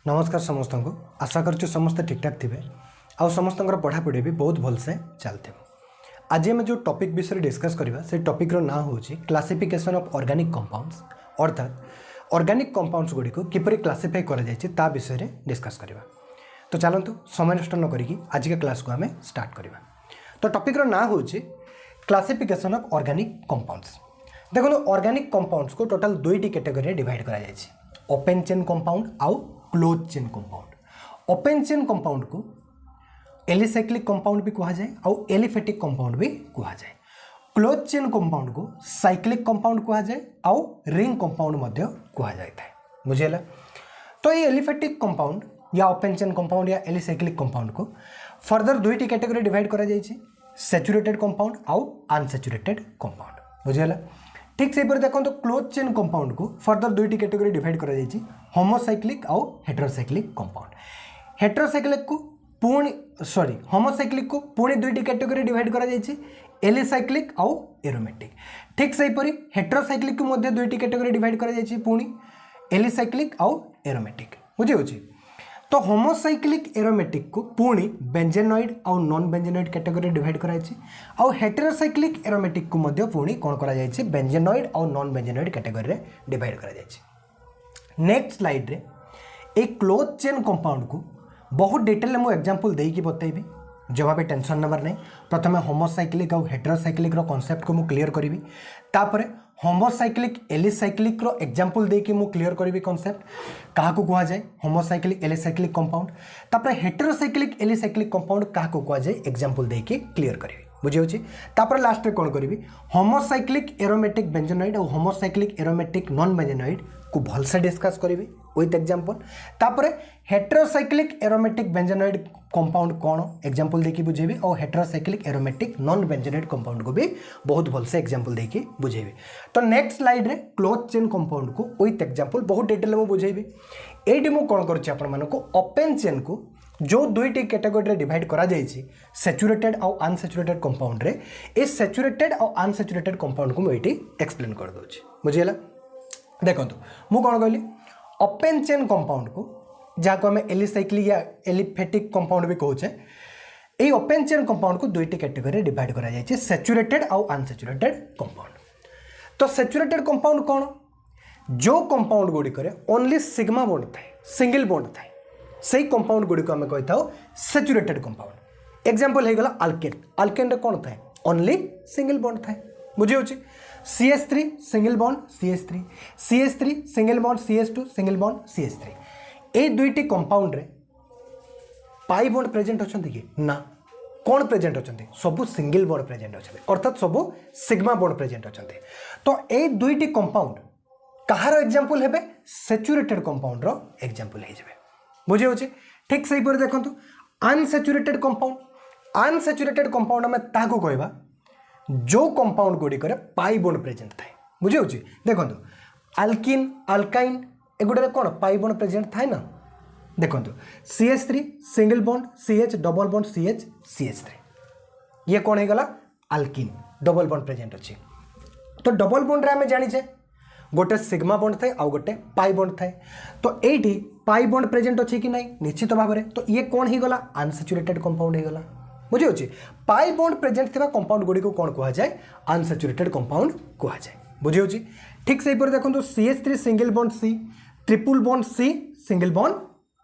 नमस्कार समस्त को आशा करछु समस्त ठीक ठाक थे आउ समस्त पढ़ापढ़ी भी बहुत भलसे चलते। आज आम जो टॉपिक विषय डिस्कस करवा से टॉपिक रो ना हो क्लासिफिकेशन ऑफ ऑर्गेनिक कंपाउंड्स अर्थात ऑर्गेनिक कंपाउंड्स गुड़ी को किपरि क्लासिफाई करा जायछि ता विषय रे डिस्कस करवा। तो चलतु समय नष्ट न करिकी आज के क्लास को आम स्टार्ट करवा। तो टॉपिक रो ना हो क्लासिफिकेशन ऑफ ऑर्गेनिक कंपाउंड्स। देखो ऑर्गेनिक कंपाउंड्स को टोटल दुईटी कैटेगरी डिवाइड करा जायछि, ओपन चेन कंपाउंड आउ close chain compound. Open chain compound को एलिसाइक्लिक कंपाउंड भी कहा जाए आउ एलिफेटिक कंपाउंड भी कहा जाए। क्लोज चेन कंपाउंड को साइक्लिक कंपाउंड कहा जाए आउ रिंग कंपाउंड मध्य कहा जाए। बुझेला? तो ये एलिफेटिक कंपाउंड या ओपन चेन कंपाउंड या एलिसाइक्लिक कंपाउंड को फर्दर दुईटी कैटेगरी डिवाइड करा जाए, सैचुरेटेड कंपाउंड आउ अनसैचुरेटेड कंपाउंड। बुझेला? ठीक से देखो तो क्लोज चेन कंपाउंड को फर्दर दुईटी कैटेगरी डिवाइड करा जाए, होमोसाइक्लिक आउ हेटेरोसाइक्लिक कंपाउंड। हेटेरोसाइक्लिक को पुणी होमोसाइक्लिक को पुणी दुईटी कैटेगरी डिवाइड करा जाए, एलिसाइक्लिक आउ एरोमेटिक। ठीक से हेटेरोसाइक्लिक को मध्य दुईटी कैटेगरी डिवाइड करा जाए, पुणी एलिसाइक्लिक आउ एरोमेटिक। बुझे होची? तो होमोसाइक्लिक एरोमेटिक को पुणी बेंजेनॉइड आउ नॉन बेंजेनॉइड कैटेगरी डिवाइड कराई आउ हेटेरोसाइक्लिक एरोमेटिक को मध्य पुणी कौन करा जाए, बेंजेनॉइड आउ नॉन बेंजेनॉइड कैटेगरी रे डिवाइड करा जाए। नेक्स्ट स्लाइड रे एक क्लोज चेन कंपाउंड को बहुत डिटेल में एग्जांपल देकी बतैबी, जमा भी टेंशन नंबर नहीं। प्रथम होमोसाइक्लिक आउ हेटेरोसाइक्लिक रो कांसेप्ट को मु क्लियर करी, तापरे होमोसाइक्लिक एलिसाइक्लिक रो एग्जांपल देकी मु क्लियर करी कांसेप्ट कहा को कहा जाए, होमोसाइक्लिक एलिसाइक्लिक कंपाउंड। तापरे हेटेरोसाइक्लिक एलिसाइक्लिक कंपाउंड कहा को कहा जाए एग्जांपल देकी क्लियर करी। बुझे होची? तापर लास्ट रे कोन करी, होमोसाइक्लिक एरोमेटिक बेंजेनॉइड और होमोसाइक्लिक एरोमेटिक नॉन बेंजेनॉइड को भल से डिस्कस करी विथ एग्जांपल। तापरे हेटेरोसाइक्लिक एरोमेटिक बेंजेनॉइड कंपाउंड कौन एग्जांपल देकी बुझेबी और heterocyclic aromatic non benzenoid compound को भी बहुत भल से एग्जांपल देकी बुझेबी। तो नेक्स्ट स्लाइड रे क्लोज चेन कंपाउंड को विथ एग्जांपल बहुत डिटेल में बुझेबी। एडी मु कोन करछि आपण मानको ओपन चेन को जो दुईटी कैटेगरी डिवाइड करा जायछि, सैचुरेटेड और अनसैचुरेटेड कंपाउंड रे, ए सैचुरेटेड और अनसैचुरेटेड कंपाउंड को मुझे एक्सप्लेन कर दोछि। बुझिला? देखो मु कौन कहली, ओपन चेन कंपाउंड को जहाँ को आम एलिसाइक्लिक या एलिफेटिक कंपाउंड भी कहचे, ये ओपन चेन कंपाउंड को दुईटी कैटेगरी डिवाइड करा जायछि, सैचुरेटेड और अनसैचुरेटेड कंपाउंड। तो सैचुरेटेड कंपाउंड कौन? जो कंपाउंड गुड़ी करे ओनली सिग्मा बॉन्ड थाए, सिंगल बॉन्ड थाए, सही कंपाउंड गुड़ी को आम कही था सैचुरेटेड कंपाउंड। एग्जांपल हो आल्केन। आल्केन रे कौन थाए? ओनली सिंगल बॉन्ड थाए। बुझे होची? CH3 single bond CH3, CH3 single bond CH2, single bond CH3। ए दुईटी कंपाउंड रे पाई बॉन्ड प्रेजेंट अछंती कि ना? कौन प्रेजेंट अछंती? सबु सिंगल बॉन्ड प्रेजेंट अछंती, अर्थात सबु सिग्मा बॉन्ड प्रेजेंट अछंती। तो ए दुईटी कंपाउंड कहार एग्जांपल हेबे? सैचुरेटेड कंपाउंड रो एग्जांपल हे जेबे। बुझे होची? ठीक सही पर देखंतु अनसैचुरेटेड कंपाउंड। अनसैचुरेटेड कंपाउंड में ताको कहबा जो कंपाउंड गुड़ी करे पाई बॉन्ड प्रेजेंट थाए। बुझे होची? देखंतु अल्किन, अल्काइन एगुडे कौन पाई बॉन्ड प्रेजेंट थाए ना? देखंतु CH3 single bond CH, double bond CH, CH3, ये कौन है गला? अल्किन, डबल बॉन्ड प्रेजेंट अच्छी। तो डबल बॉन्ड रे हमें जानी गोटे सिग्मा बॉन्ड थाए आउ गोटे पाई बॉन्ड थाए। तो एठी पाई बॉन्ड प्रेजेंट अच्छी कि नहीं? निश्चित भाव में। तो ये कौन ही गला? अनसैचुरेटेड कंपाउंड ही गला। बुझे होची? पाई बॉन्ड प्रेजेंट थिबा कंपाउंड गुडी को कौन कहा जाए? अनसैचुरेटेड कंपाउंड कहा जाए। बुझे होची? ठीक से पर देखो CH3 single bond C, triple bond C, single bond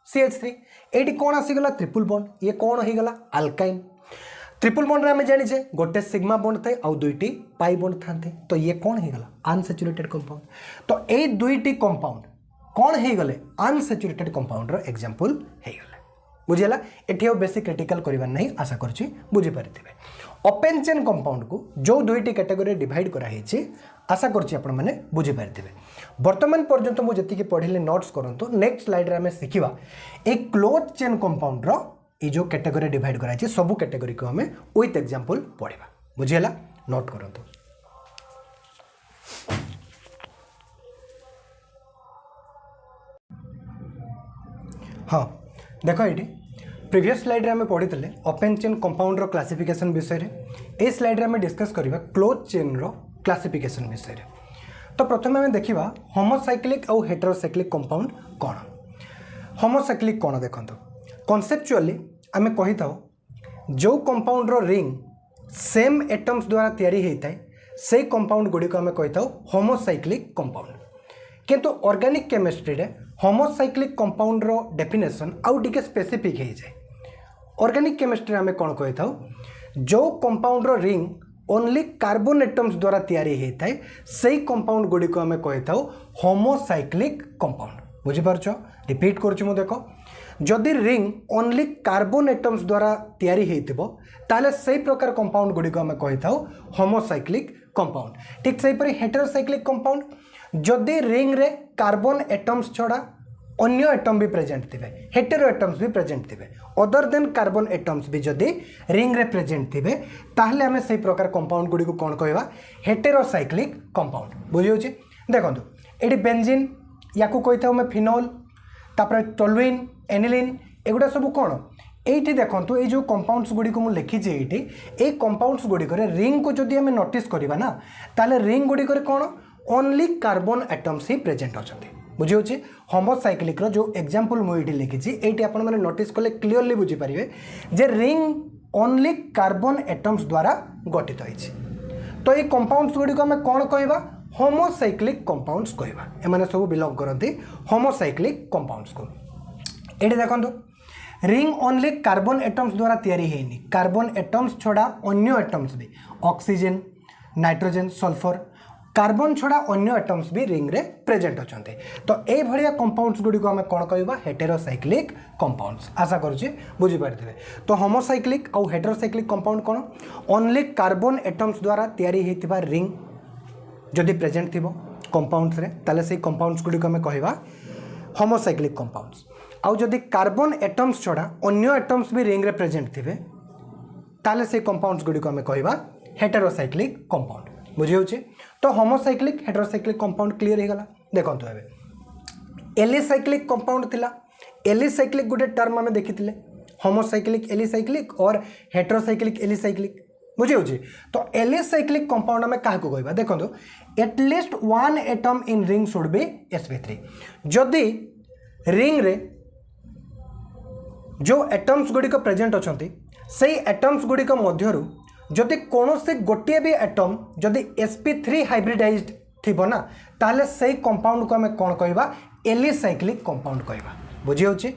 CH3। Eighty कौन आसीगला? Triple bond. ये कौन हो गला? अल्काइन। ट्रिपल बॉन्ड रे हमें जानिछे गोटे सिग्मा बॉन्ड थाए और दुईटी पाई बॉन्ड थाते। तो ये कौन हो गला? Unsaturated compound. तो ए दुईटी कंपाउंड कौन हो गले? अनसैचुरेटेड कंपाउंड रो एग्जांपल हो गले। बुझेला? एठी और बेसी क्रिटिकल करबा नहीं, आशा करछि बुझि पारिथिबे। ओपन चेन कंपाउंड को जो दुईटी कैटेगरी डिवाइड करा हेछि, आशा करछि आपण माने बुझि पारिथिबे। वर्तमान पर्यंत मु जति के पढिले नोट्स करंतु। नेक्स्ट स्लाइड रे हमें सिखिबा एक क्लोज चेन कंपाउंड रो ये जो कैटेगरी डिवाइड करा हेछि सब कैटेगरी को हमें विथ एग्जांपल पढिबा। बुझिला? नोट करंतु। हाँ देखो ये प्रीवियस स्लाइड रे हमें पढ़ी ओपन चेन कंपाउंड रो क्लासिफिकेशन विषय रे। ए स्लाइड रे हमें डिस्कस करबा क्लोज चेन रो क्लासिफिकेशन विषय रे। तो प्रथम हमें देखिबा होमोसाइक्लिक और हेटेरोसाइक्लिक कंपाउंड कौन। होमोसाइक्लिक कौन देखो कॉन्सेप्चुअली आम कही था जो कंपाउंड रो रिंग सेम एटम्स द्वारा तैयारी होता है से कंपाउंड गुड़िक आम कही था होमोसाइक्लिक कंपाउंड किंतु ऑर्गेनिक केमिस्ट्री रे होमोसाइक्लिक कंपाउंड रो डेफिनेशन आउ टिके स्पेसिफिक हो जाए। ऑर्गेनिक केमिस्ट्री आम कौन कही था जो कंपाउंड रो रिंग ओनली कार्बन एटम्स द्वारा तैयारी होता है से कंपाउंड गुड़िक आम कही था होमोसाइक्लिक कंपाउंड। बुझीपार रिपीट करुँ देख जदि रिंग ओनली कार्बन एटम्स द्वारा तैयारी होइतिबो ताले सही प्रकार कंपाउंड गुड़िक आम कही था होमोसाइक्लिक कंपाउंड। ठीक सेहीपरि हेटेरोसाइक्लिक कंपाउंड जदि रिंग रे कार्बन एटम्स छड़ा अन्य एटम भी प्रेजेंट थे हेटेरो एटम्स भी प्रेजेंट थे अदर देन कार्बन एटम्स भी जदि रिंग रे प्रेजेंट थे ताहले आमे सही प्रकार कंपाउंड गुड़ी को कौन कहवा हेटेरोसाइक्लिक कंपाउंड। बुझे देखो ये बेंजीन या कही था फिनोल तापर टोलुइन एनिलिन एगुड़ा सब कौन ये देखो ये जो कंपाउंड्स गुड़ी को मुझे लिखी ये कंपाउंड्स गुड़िक रिंग को जदि आम नोटिस करवा ना ताले रिंग गुड़िक कौन ओनली कार्बन एटम्स ही प्रेजेंट अच्छा। बुझे होमोसाइक्लिक रो जो एग्जांपल मुझे लिखी ये आप नोटिस कले क्लीयरली बुझीपारे जे रिंग ओनली कार्बन एटम्स द्वारा गठित होती। तो ये कंपाउंड्स गुड़ी को आम कौन कहवा होमोसाइक्लिक कंपाउंड्स कहवा एमाने सब बिलोंग करती होमोसाइक्लिक कंपाउंड्स को। ये देखो रिंग ओनली कार्बन एटम्स द्वारा तैयारी है कार्बन एटम्स छड़ा अन्य एटम्स भी ऑक्सीजन नाइट्रोजन सल्फर कार्बन छड़ा अन्य एटम्स भी रिंग रे प्रेजेंट अच्छा। तो ये भाया कंपाउंड्स गुड़ी को आम कौन कहवा हेटेरोसाइक्लिक कंपाउंड्स आशा करुँचे बुझीपारे। तो होमोसाइक्लिक आउ हेटेरोसाइक्लिक कंपाउंड कौन ओनली कार्बन एटम्स द्वारा तैयारी होता रिंग जदि प्रेजेंट थी कंपाउंड्स रे ताले से कंपाउंड्स गुड़ी को आम कहवा होमोसाइक्लिक कंपाउंड्स। आउ जदि कार्बन एटम्स छड़ा अन्य एटम्स भी रिंग रे प्रेजेंट थे ताले से कंपाउंड्स गुड़ी को आम कहवा हेटेरोसाइक्लिक कंपाउंड। बुझे तो होमोसाइक्लिक हेटेरोसाइक्लिक कंपाउंड क्लियर हो गला। देखो एलिसाइक्लिक कंपाउंड थिला एलिसाइक्लिक गोटे टर्म आम देखी होमोसाइक्लिक एलिसाइक्लिक और हेटेरोसाइक्लिक एलिसाइक्लिक। बुझे तो एलिसाइक्लिक कंपाउंड आम क्या कहवा देखो at least one atom in ring should be sp3 जदि रिंग रे जो एटम्स गुड़िक प्रेजेंट अच्छा से एटम्स गुड़िक मध्यरु जदि कौन से गोटे भी एटम जदि sp3 हाइब्रिडाइज्ड थी ना ताले से कंपाउंड को आम कौन कहवा एलिसाइक्लिक कंपाउंड कहवा। बुझे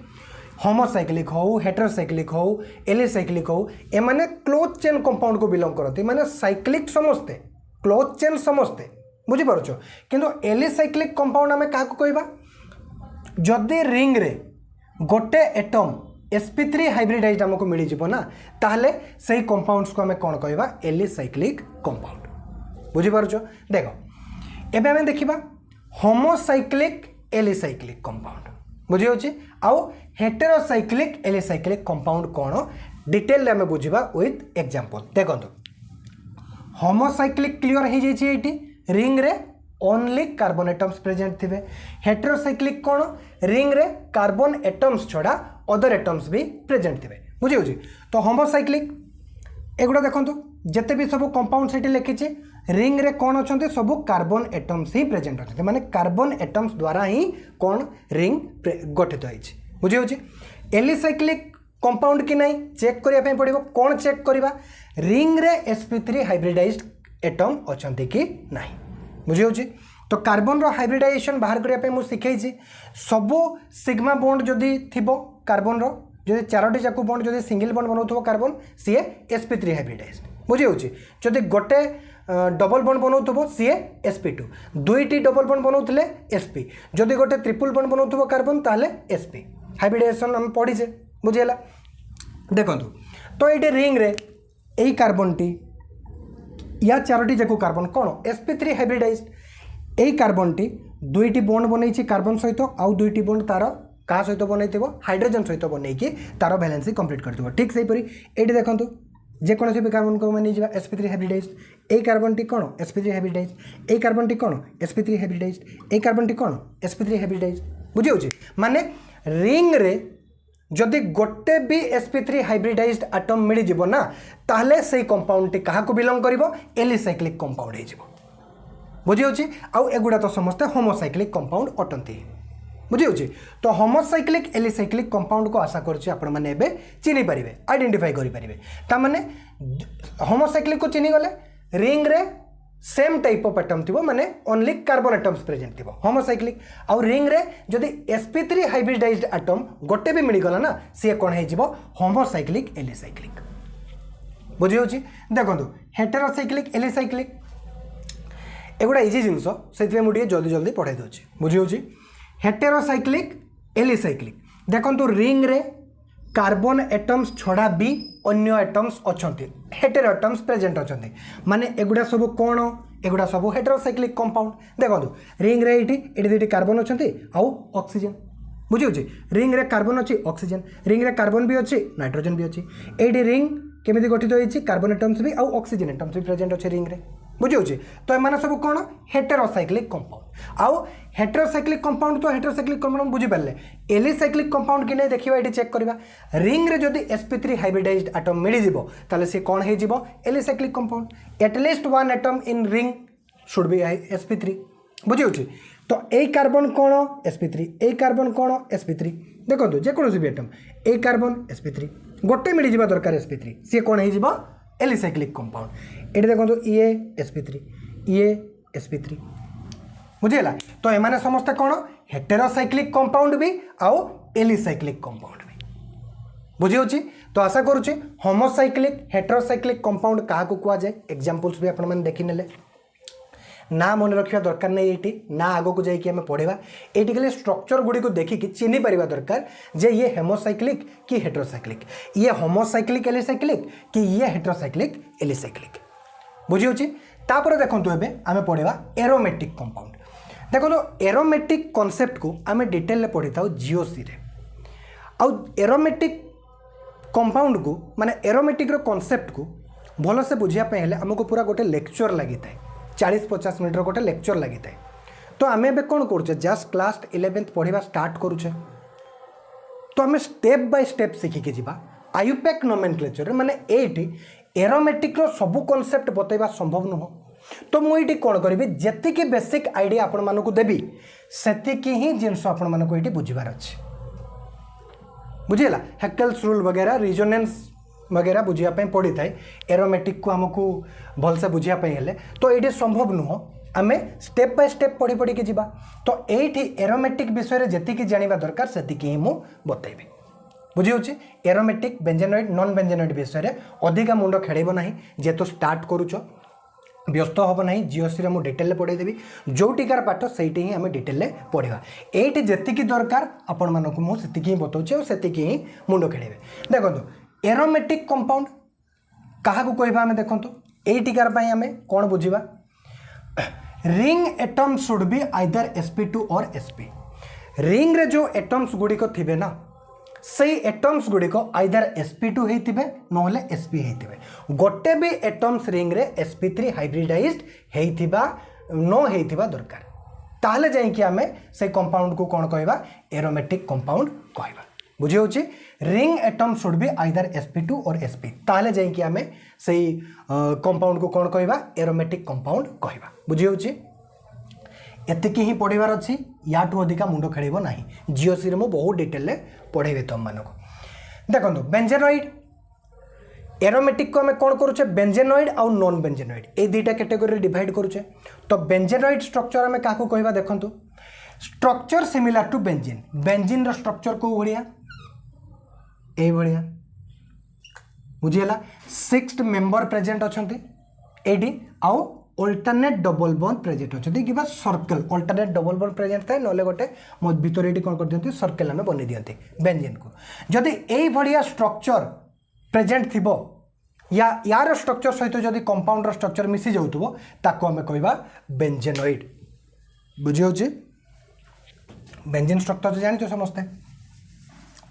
होमोसाइक्लिक हो हेटेरोसाइक्लिक हो एलिसाइक्लिक हो एमाने क्लोज चेन कंपाउंड को बिलोंग करते माने साइक्लिक समस्ते क्लोज चेन समस्ते बुझीपार किंतु एलिसाइक्लिक कंपाउंड आम क्या कहवा जदि रिंग रे गोटे एटम sp3 हाइब्रिडाइज्ड आमको मिल जाए ना ताहले सही कंपाउंड्स को आम कौन कहवा एलिसाइक्लिक कंपाउंड। बुझीपार देख एबे आम देखा होमोसाइक्लिक एलिसाइक्लिक कंपाउंड। बुझे आउ हेटेरोसाइक्लिक एलिसाइक्लिक कंपाउंड कौन डिटेल आम बुझा विथ एग्जांपल। देखो होमोसाइक्लिक क्लियर हो जाए रिंग रे ओनली कार्बन एटम्स प्रेजेंट थे हेटेरोसाइक्लिक कौन रिंग रे कार्बन एटम्स छड़ा अदर एटम्स भी प्रेजेंट थे। बुझे तो होमोसाइक्लिक एगुड़ा देखो जिते भी सब कंपाउंड से लिखी रिंग रे कौन अच्छा सब कार्बन एटम्स ही प्रेजेंट अच्छे माने कार्बन एटम्स द्वारा ही कौन रिंग गठित होती। बुझे एलिसाइक्लिक कंपाउंड कि नहीं चेक करने पड़ो कौन चेक करवा रिंग रे sp3 हाइब्रिडाइज्ड एटम अच्छा कि नहीं। बुझे तो कार्बन रो हाइब्रिडाइजेशन बाहर करने मुझे शिखई सबू सिग्मा बॉन्ड जदि थी कार्बन रो जो चारोटी जाक बॉन्ड जो सिंगल बॉन्ड बनाऊ कार्बन सी sp3 हाइब्रिडाइज्ड। बुझे जदि गोटे डबल बॉन्ड बनाऊ सी sp2 दुईटी डबल बॉन्ड बनाऊे sp जदि गोटे ट्रिपल बॉन्ड बनाऊ कार्बन ताहले sp हाइब्रिडाइजेशन आम पढ़ीचे। बुझेगा देखो तो ये रिंग रे यही कार्बन टी या चारोटी जाक कार्बन कौन sp3 हाइब्रिडाइज्ड यही कार्बन टी दुईटी बॉन्ड बनई कार्बन सहित आउ दुईटी बॉन्ड तार क्या सहित बनई हाइड्रोजन सहित बनई तार बैलेंस कंप्लीट कर। ठीक से ये देखो जेकोसी भी कार्बन को मानी sp3 हाइब्रिडाइज्ड ए कार्बन टी कौन sp3 हाइब्रिडाइज्ड ए कार्बन टी कौन sp3 हाइब्रिडाइज्ड ए कार्बन टी कौन sp3 हाइब्रिडाइज्ड। बुझे माने रिंग रे जदि गोटे भी sp3 हाइब्रिडाइज्ड एटम मिल जिवो ना ताहले से कंपाउंड टी कहा को बिलोंग करिवो एलिसाइक्लिक कंपाउंड हो। बुझे आउ एगुड़ा तो समस्ते होमोसाइक्लिक कंपाउंड अटंती। बुझे तो होमोसाइक्लिक एलिसाइक्लिक कंपाउंड को आशा करुच्चे आपण मैंने एबे चिन्हि पारिबे आइडेंटिफाई करि पारिबे ता माने होमोसाइक्लिक को चिन्हि गले रिंग रे सेम टाइप ऑफ एटम थिबो माने ओनली कार्बन एटम्स प्रेजेंट थिबो होमोसाइक्लिक आउ रिंग रे जदी sp3 हाइब्रिडाइज्ड एटम गोटे भी मिल गला ना सी कोन हे जिवो होमोसाइक्लिक एलिसाइक्लिक बुझी होची देखंतु हेटेरोसाइक्लिक एलिसाइक्लिक एगुडा इजी जिंस से मुझे जल्दी जल्दी पढ़ाई दूसरी बुझी होची हेटेरोसाइक्लिक एलिसाइक्लिक देखंतु रिंग रे कार्बन एटम्स छड़ा भी अन्य एटम्स अछंती हेटेरो एटम्स प्रेजेंट अछंती माने एगुडा सब कोन एगुडा सब हेटेरोसाइक्लिक कंपाउंड देखंतु रिंग रे एटी दुटी कार्बन अछंती आउ ऑक्सीजन बुझी होची रिंग रे कार्बन अछि ऑक्सीजन रिंग रे कार्बन भी अछि नाइट्रोजन भी अछि एटी रिंग केमिति गठित होईछि कार्बन एटम्स भी आउ ऑक्सीजन एटम्स भी प्रेजेंट अछि रिंग रे बुझे तो एम सब कौन हेटेरोसाइक्लिक कंपाउंड आउ हेटेरोसाइक्लिक कंपाउंड तो हेटेरोसाइक्लिक कंपाउंड बुझी पारे एलिसाइक्लिक कंपाउंड कि नहीं देखा ये चेक करवा रिंग रे जदि sp3 हाइब्रिडाइज्ड एटम मिल जिवो ताले से कौन हे जिवो alicyclic compound at least one atom in ring should be sp3 बुझे तो ए कार्बन कौन sp3 ए कार्बन कौन sp3 देखो जेकोसी भी एटम ए कार्बन sp3 गोटे मिल जावा दरकार sp3 सी कौन हे जिवो एलिसाइक्लिक कंपाउंड ये देखो ये sp3 ये sp3 बुझेला तो एमाने समस्त कौन हेटेरोसाइक्लिक कंपाउंड भी आउ एलिसाइक्लिक कंपाउंड भी बुझी होची तो आशा करूची होमोसाइक्लिक हेटेरोसाइक्लिक कंपाउंड क्या कुआ जाए एग्जांपल्स भी आपण देखि नेले ना मन रखा दरकार नहीं ये ना आग को जाकि आम पढ़ा ये खाली स्ट्रक्चर गुड़ी को देखिकी चिन्ह पारिबा दरकार जे ये हेमोसाइक्लिक कि हेटेरोसाइक्लिक ये होमोसाइक्लिक एलिसाइक्लिक कि ये हेटेरोसाइक्लिक एलिसाइक्लिक बुझी होची तापर देखंतु एबे आमे पढ़ा एरोमेटिक कंपाउंड देखो एरोमेटिक कॉन्सेप्ट को आम डिटेल में पढ़ी था जीओसी रे आउ एरोमेटिक कंपाउंड को माने एरोमेटिक रो कॉन्सेप्ट को भल से बुझिया हेले आमको पूरा गोटे लेक्चर लगी था 40-50 मिनट गोटे लेक्चर लगी था तो आम ए कौन करुचे जस्ट क्लास 11th पढ़ा स्टार्ट करुचे तो आम स्टेप बाय स्टेप शिखिकी जीवा आयुपेक नोमेनक्लेचर माने एटी एरोमेटिक रो सबू कॉन्सेप्ट बतैबा संभव नुह तो मुझे कौन करी जी बेसिक आइडिया आपण मानक देवी से ही जिनस आपण मानक ये बुझार अच्छे बुझेगा हेक्टेल्स रूल वगैरह रिजोनेंस वगैरह बुझापी पड़ी थाए एरोमेटिक को आमको भलसे बुझापी हेले तो ये संभव नुह आम स्टेप बाय स्टेप पढ़ी पढ़ी जीवा तो ये एरोमेटिक विषय जी जाना दरकार से ही मुझे बतेबी बुझी होची एरोमेटिक बेंजेनॉइड नॉन बेंजेनॉइड विषय अधिका मुंड खेड़ब ना जेहेतु स्टार्ट करुच व्यस्त हम ना जीओसी मुझे डिटेल पढ़ेदेवी जो टिकार पाठ से ही आम डिटेल पढ़ा ये जी दरकार आपण मानक मुझे ही बताऊँ से ही मुंड खेड़े देखो एरोमेटिक कंपाउंड क्या कहवा आम देखो ये टिकार आम कौन बुझा ring atom should be either sp2 और sp रिंग रे जो एटम्स गुड़िक थे ना से एटम्स गुड़िक आइदर sp2 होते ना sp होते गोटे भी एटम्स रिंग रे sp3 हाइब्रिडाइज्ड होता दरकार ताहले जाइए आम से कंपाउंड को कौन कहवा एरोमेटिक कंपाउंड कहवा बुझी होची ring atom should be either sp2 और sp ताहले जाइए आम से कंपाउंड को कौन कहवा एरोमेटिक कंपाउंड कहवा बुझी होची एतिकी ही पढ़ार अच्छी याठू अधिका मुंड खेड़ब ना जीओसी रे मु बहुत डिटेल पढ़ेबी तुम मानक देखो बेंजेनॉइड एरोमेटिक को आम कौन करुचे बेंजेनॉइड आउ नॉन बेंजेनॉइड ये दुईटा कैटेगोरी डिवाइड करुचे तो बेंजेनॉइड स्ट्रक्चर आम क्या कहवा देखो structure similar to benzene benzene structure को भाया ये भाया बुझीगला 6 मेंबर प्रेजेंट अच्छा ये आउ अल्टरनेट डबल बॉन्ड प्रेजेंट अच्छे कि circle alternate double bond present थाए ना गोटे मो भितर ये कौन कर दिखती सर्कल आम बन दिखती बेंजीन को जदि यही भाया स्ट्रक्चर प्रेजेंट थी या यार स्ट्रक्चर सहित जदि कंपाउंडर स्ट्रक्चर मिसी जाऊथबो ताको आमे कहबा बेंजेनॉइड बुझी होची बेंजीन स्ट्रक्चर तो जानि समस्ते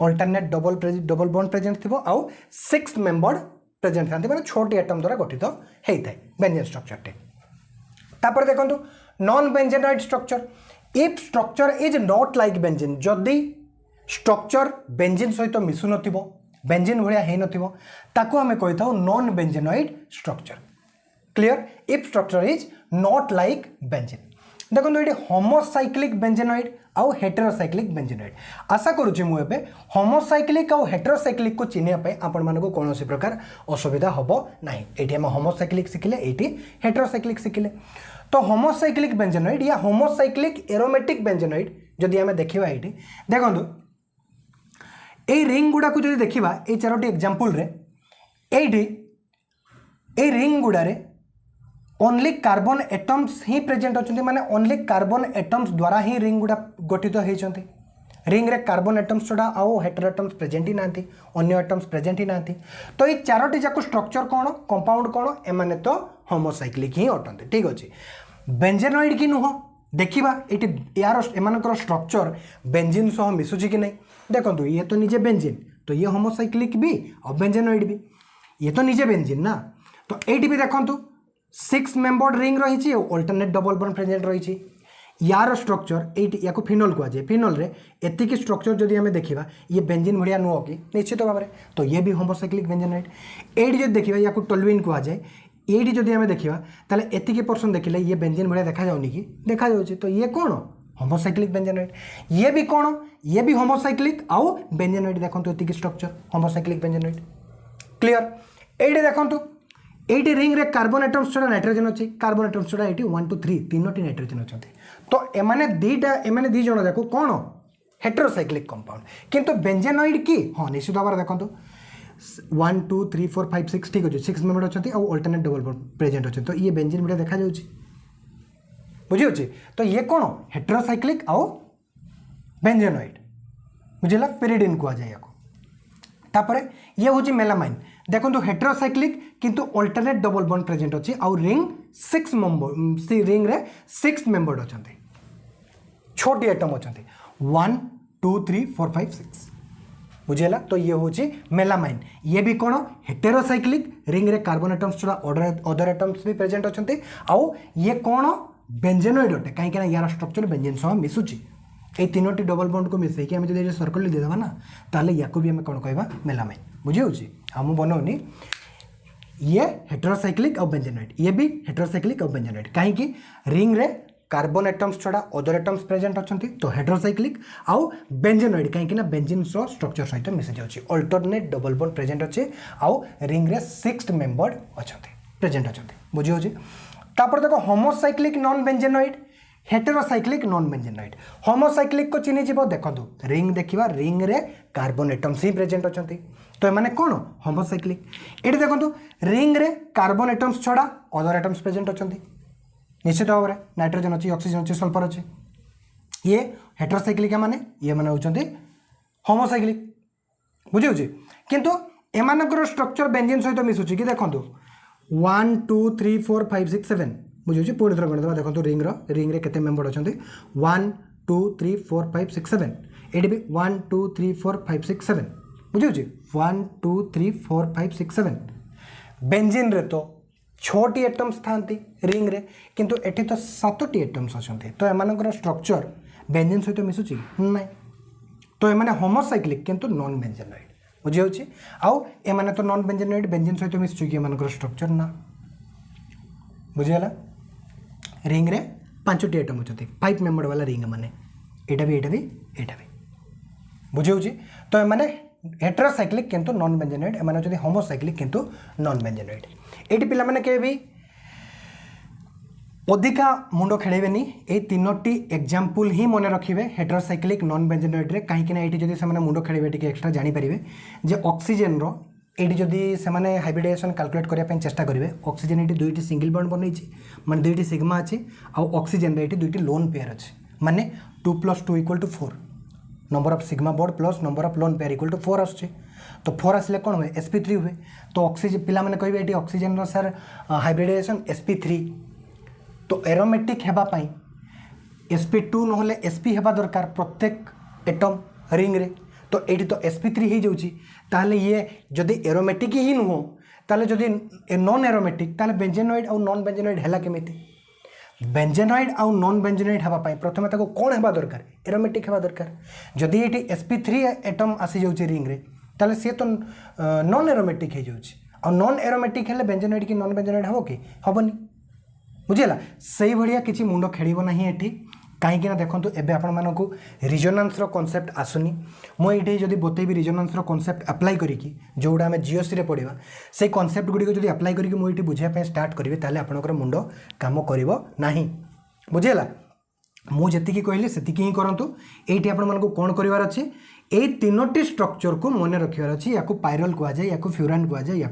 अल्टरनेट डबल बॉन्ड प्रेजेंट थी आउ 6 मेंबर्ड प्रेजेंट था मैंने छोटी एटम द्वारा गठित होता है बेंजीन स्ट्रक्चर टे तापर देखो non benzenoid structure if structure is not like benzene जदि स्ट्रक्चर बेंजीन सहित मिसु नथिबो बेंजीन भाया है नथिबो ताको आमे कहि थाउ non benzenoid structure clear if structure is not like benzene देखो ये होमोसाइक्लिक बेंजेनॉइड आउ हेटेरोसाइक्लिक बेंजीनोइड। आशा करुच्ची मुझे होमोसाइक्लिक आउ हेटेरोसाइक्लिक को चिन्ह आपण मानक कौन प्रकार असुविधा हम ना। ये आम होमोसाइक्लिक शिखिले ये हेटेरोसाइक्लिक शिखिले। तो होमोसाइक्लिक बेंजीनोइड या होमोसाइक्लिक एरोमेटिक बेंजीनोइड जदि आम देखा ये देखो ये रिंग गुड़ा को जो देखा ये 4टी एग्जांपल रे ये रिंग गुड़े ओनली कार्बन एटम्स ही प्रेजेंट अच्छा माने ओनली कार्बन एटम्स द्वारा ही रिंग गुड़ा गठित होती। रिंग रे कार्बन एटम्स छड़ा आउ हेटेरो एटम्स प्रेजेंट ही ना अन्य एटम्स प्रेजेंट ही ना। तो ये 4टी जाक स्ट्रक्चर कौन कंपाउंड कौन एमाने तो होमोसाइक्लिक ही अटंती। ठीक अच्छे बेंजेनोइड की नुह देखा ये यार एमानकर स्ट्रक्चर बेंजीन सह मिसुची कि नहीं। देखो ये तो निजे बेंजीन तो ये होमोसाइक्लिक भी और बेंजेनोइड भी ये तो निजे बेंजीन ना। तो ये भी देखो 6 मेंबर्ड रिंग रही अल्टरनेट डबल बॉन्ड प्रेजेंट रही। यार स्ट्रक्चर ये फिनोल कहुए फिनोल रे एतिकी स्ट्रक्चर जदि आम देखा ये बेंजीन भाया नुह कि निश्चित भाव में तो ये भी होमोसाइक्लिक बेंजेनोइड। ये जो देखा या टोल्यूइन कहुए ये जदि आम देखा ताले एतिकी पर्सन देखिले ये बेंजीन भाया देखा जाऊनी कि देखा जाऊँगी। तो ये कौन होमोसाइक्लिक बेंजेनोइड। ये भी कौन ये भी होमोसाइक्लिक आउ बेंजेनोइड देखो एतिकी स्ट्रक्चर होमोसाइक्लिक बेंजेनोइड। क्लियर ये देखो ये रिंग रे कार्बन एटम्स छड़ा नाइट्रोजन अच्छी कार्बन एटम्स छड़ा ये 1 2 3 3टी नाइट्रोजन अच्छा। तो एमाने दी जन जाक कौन हेटेरोसाइक्लिक कंपाउंड किंतु बेंजेनोइड की हाँ निश्चित भाव में देखो 1 2 3 4 5 6 ठीक अच्छे 6 मेंबर अच्छा अल्टरनेट डबल बॉन्ड प्रेजेंट अच्छे। तो ये बेंजीन भाया देखा बुझे। तो ये कौन हेटेरोसाइक्लिक आउ बेंजेनोइड बुझेगा पेरिडीन कहुए या तापर ये हूँ मेलामाइन देखो तो हेटेरोसाइक्लिक किंतु अल्टरनेट डबल बॉन्ड प्रेजेंट अच्छी आउ रिंग 6 मेंबर रिंग रे 6 मेंबर अच्छा छोटी एटम अच्छा 1 2 3 4 5 6 बुझेगा। तो ये हूँ मेलामाइन ये भी कौन हेटेरोसाइक्लिक रिंग रे कार्बन एटम्स छड़ा अदर एटम्स भी प्रेजेंट अच्छा आउ ये कौन बेंजेनोइड अटे कहीं यार स्ट्रक्चर बेंजीन सह मिसुची। ये 3टी डबल बॉन्ड को मिसैकि आम जो सर्कल देदेबा ना ताले या भी आम कौन कहवा मेलामाइन बुझे। आम बनाऊनी ये हेटेरोसाइक्लिक और बेंजेनोइड ये भी हेटेरोसाइक्लिक और बेंजेनोइड कहीं रिंग रे कार्बन एटम्स छड़ा अदर एटम्स प्रेजेंट अच्छा तो हेटेरोसाइक्लिक आउ बेंजेनोइड कहीं बेंजीन स्ट्रक्चर सहित मिसी जाऊँगी अल्टरनेट डबल बॉन्ड प्रेजेंट अच्छे आउ रिंग रे 6 मेंबर्ड अच्छा प्रेजेंट अच्छा बुझे। तापर देखो homocyclic non benzenoid heterocyclic non benzenoid. Homocyclic को चिन्ह जीव देखो रिंग देखा रिंग रे कार्बन एटम्स ही प्रेजेंट अच्छा तो ये कौन होमोसाइक्लिक। ये देखो रिंग रे कार्बन एटम्स छड़ा अदर एटम्स प्रेजेंट अच्छा निश्चित भाव में नाइट्रोजन अच्छी ऑक्सीजन अच्छी सल्फर अच्छे। ये हेटेरोसाइक्लिक माने ये माने होचंती होमोसाइक्लिक बुझे। किंतु एमानकर स्ट्रक्चर बेंजीन सहित मिसुची कि देखो 1 2 3 4 5 6 7 बुझे। पुणी थर गणित देखो रिंग रे केते मेंबर अच्छा 1 2 3 4 5 6 7 ये भी 1 2 3 4 5 6 7 बुझे 1 2 3 4 5 6 7 बेंजीन रे तो 6टी एटम्स था रिंग रे किंतु एठी तो 7टी एटम्स अच्छा। तो एमानकर स्ट्रक्चर बेंजीन सहित मिसुची ना तो एमाने होमोसाइक्लिक किंतु नॉन बेंजेनोइड बुझे। आउ एमाने तो नॉन बेंजेनोइड बेंजीन सहित मिसुची कि एमानकर स्ट्रक्चर ना बुझेगा। रिंग रे 5टी एटम अच्छा 5 मेंबर वाला रिंग माने एटा भी बुझे। तो एमाने हेटेरोसाइक्लिक किंतु नॉन बेंजेनोइड एमाने होचନ୍ତି होमोसाइक्लिक किंतु नॉन बेंजेनोइड। एटी पिला माने के भी अधिका मुंड खेलेबेनी ए 3टी एग्जांपल ही मन रखिबे हेटेरोसाइक्लिक नॉन बेंजेनोइड रे कहीं ना एटी जदि से मुंड खेलेबे टिके एक्स्ट्रा जानि परिबे जे ऑक्सीजन रो एटी जदि से हाइब्रिडाइजेशन कैलकुलेट करने पे चेष्टा करेंगे ऑक्सीजन ये 2टी सिंगल बॉन्ड बनई माने 2टी सिग्मा अच्छी आउ ऑक्सीजन रे 2टी लोन पेयर अच्छे माने 2 + 2 = 4 number of sigma bond plus number of lone pair = 4 आसुचे। तो 4 आसले कौन हुए sp3 हुए। तो ऑक्सीजन पिला माने कहबे एटी ऑक्सीजन रो सर हाइब्रिडाइजेशन sp3 तो एरोमेटिक हेबा पाई sp2 नहले sp हेबा दरकार प्रत्येक एटम रिंग रे। तो ये तो sp3 हो जाऊँगी ताले ये जदि एरोमेटिक ही नुह ताले जदि नॉन एरोमेटिक ताले बेंजेनोइड और नॉन बेंजेनोइड हैला केमिति बेंजेनोइड और नॉन बेंजेनोइड हेबा पाई प्रथमे ताको कोन हेबा दरकार एरोमेटिक हेबा दरकार। जदि ये sp3 एटम आसी जाऊँगी रिंग रे ताले सी तो नॉन एरोमेटिक हो जाऊँगी और नॉन एरोमेटिक हेले बेंजेनोइड की नॉन बेंजेनोइड हम कि हेनी बुझेगा। से भाया किसी मुंड खेल ना ये कहीं देखो एबे आपण मानकु रिजोनेंस रो कांसेप्ट आसुनी मुझे जदि बतेबी रिजोनेंस रो कांसेप्ट अप्लाई करिकी जोड़ा आम जीओसी रे पढ़ा से कांसेप्ट गुड़ी जब अप्लाई करके मुझे बुझापी स्टार्ट करी ताले आपनकर मुंड काम करिवो नाही बुझेला मुझे कहली से ही करूँ ये आपको कौन करार अच्छे ये तीनोटी स्ट्रक्चर को मन रखार अच्छे या पायरल कहुए या फ्यूरान कहुए या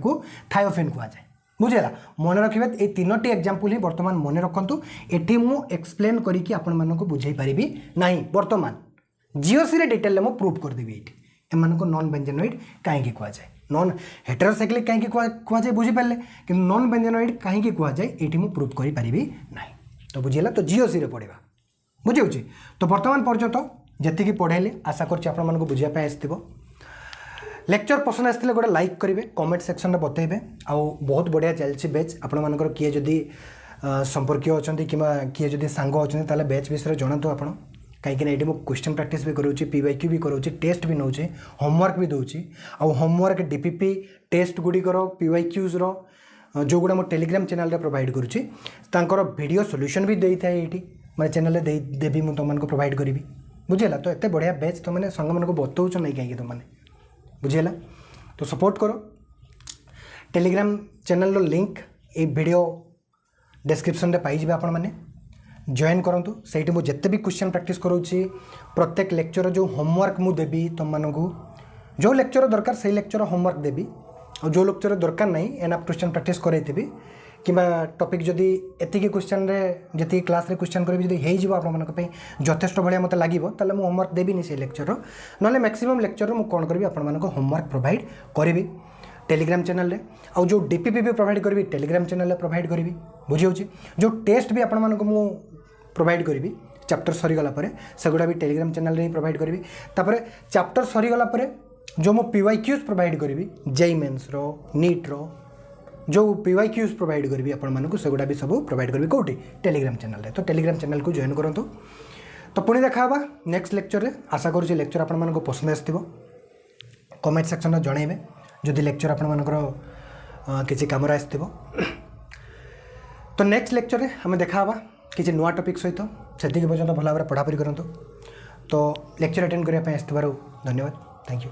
थायोफेन कहुए बुझेगा मन रखिए ये तीनोटी एग्जांपल ही बर्तमान मन रखु ये मु एक्सप्लेन करके आपण मानक बुझे पारि ना बर्तमान जीओसी रे डिटेल में प्रूव करदेवी ये एम नॉन बेंजेनोइड कहीं कहुए नॉन हेटेरोसाइक्लिक कहीं कहुए बुझीपारे कि नॉन बेंजेनोइड कहीं कहुए ये मुझे प्रूव करें ना तो बुझेगा तो जीओसी रे पढ़ा बुझे तो बर्तमान पर्यंत जी पढ़ेली आशा कर बुझापी आसो लेक्चर पसंद आसते गोटे लाइक करेंगे कमेंट सेक्शन में बतेबे आउ बहुत बढ़िया चलती बैच आपर किए जदि संपर्क अच्छा कि किए जदि सांग अच्छा ताले बैच विषय जनातु आप कहीं ये क्वेश्चन प्रैक्टिस भी करूँ पीवाईक्यू भी करूँ टेस्ट भी नौचे होमवर्क भी दूसरी आउ होमवर्क डीपीपी टेस्ट गुड़िकर पीवाईक्यूज जो गुड़ा मुझे टेलीग्राम चैनल प्रोवाइड करुँची वीडियो सॉल्यूशन भी देता है ये मैं चैनल देवी मुझे तुमको प्रोवाइड करी बुझेगा तो एत बढ़िया बैच तुमने सांग मान बतौच नहीं कहीं तुमने बुझेगा तो सपोर्ट करो टेलीग्राम चैनल लिंक ये वीडियो डिस्क्रिप्शन में पाई आपण मैंने जॉइन करूँ से जिते भी क्वेश्चन प्रैक्टिस करूँगी प्रत्येक लेक्चर जो होमवर्क मुझे देवी तुम मानू जो लेक्चर दरकार से लेक्चर होमवर्क देवी और जो लेक्चर दरकार नहीं एनाफ क्वेश्चन प्रैक्टिस करैथि कि टॉपिक जदि एतिकी क्वेश्चन रे जी क्लास रे क्वेश्चन करी जदि हो आप यथेष्ट भाया मत लगे ताले मुझे होमवर्क देवी से लेक्चर ना मैक्सिमम लेक्चर मुझे कौन करी आप होमवर्क प्रोवाइड करी टेलीग्राम चैनल रे और जो डीपीपी भी प्रोवाइड करी टेलीग्राम चैनल रे प्रोवाइड करी बुझे जो टेस्ट भी आपण को प्रोवाइड करी चैप्टर सरीगला सेगुड़ा भी टेलीग्राम चैनल रे प्रोवाइड करी चैप्टर सरीगला जो मो पीवाईक्यूज प्रोवाइड करी जेई मेन्स रो नीट रो जो पीवाईक्यूज प्रोवाइड करी आपको सेगुड़ा भी सब प्रोवाइड करी कौटी टेलीग्राम चैनल रे तो टेलीग्राम चैनल को जॉइन करूँ तो पुणी देखा नेक्स्ट लेक्चर में आशा करुँच लेक्चर आपको पसंद आसो कमेंट सेक्शन में जनइबे जदि लेक्चर आपंकर किसी कम आसो तो नेक्स्ट लेक्चर में आम देखा किसी नुआ टॉपिक सहित से पर्यटन भल भाव पढ़ापढ़ी करूँ तो लेक्चर अटेंड करने धन्यवाद थैंक यू।